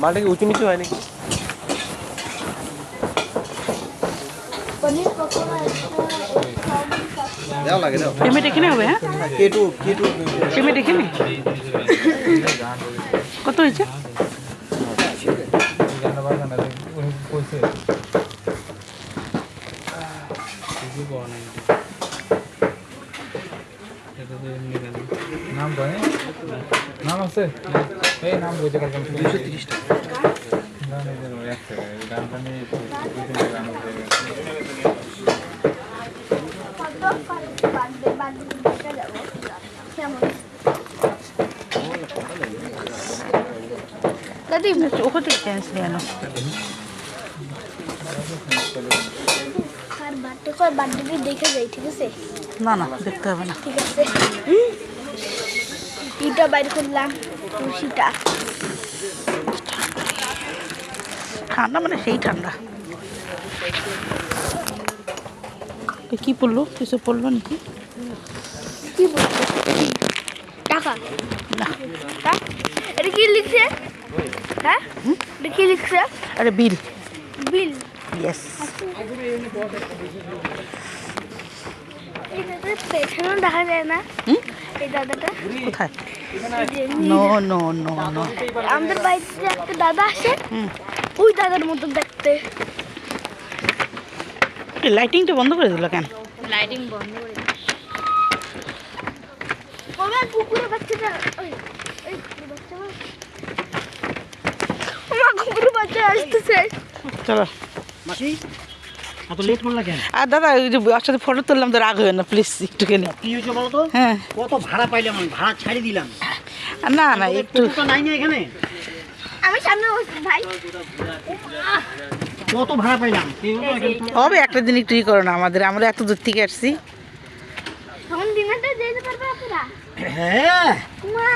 মালটা কি উঁচু নিচু হয় নাকি? দাও লাগে দাও। পেমেন্ট এখানে হবে? হ্যাঁ, কেটু পেমেন্ট এখানে কত হয়েছে? নাম নাম আছে এই নাম বইতে পারবেন 230 টাকা। গানটা নিয়ে দাদি ওখান থেকে ক্যান্সেল আনো। বার্থডে দেখে যাই, ঠিক আছে? না না দেখতে হবে না। ঠিক আছে, ইটা বাইর করলাম, খুশিটা ঠান্ডা মানে সেই ঠান্ডা। কি পড়লো? কিছু পড়লো নাকি? কি বলছো? টাকা না, এটা কি লিখছে? হ্যাঁ, এটা কি লিখছে? আরে বিল। বিল। ইয়েস। এই দাদার পেছনেও দেখা যায় না। এই দাদাটা কোথায়? এই যে নো নো নো নো। আমাদের বাড়িতে একটা দাদা আসে, ওই দাদার মতো দেখতে। লাইটিংটা বন্ধ করে দিল কেন? লাইটিং বন্ধ করে আমার কুকুরের বাচ্চাটা, ওই ওই কুকুরের বাচ্চা, আমার কুকুরের বাচ্চা আসতেছে। চলো মাসি এত লেট করলা কেন? আর দাদা ওই যে ওর সাথে ফটো তুললাম তো রাগ হয় না প্লিজ একটুখানি। কি হয়েছে বলো তো? হ্যাঁ কত ভাড়া পাইলাম আমি, ভাড়া ছাড়ি দিলাম। না না একটু টোটোটা নাই না এখানে? আমি সামনে বসছি ভাই। কত ভাড়া পাইলাম? এই হলো এখানে। হবে একটা দিন একটু ই করো না আমাদের, আমরা এত দূর থেকে আসছি। তখন দিনাটা যেতে পারবে আপনারা? হ্যাঁ মা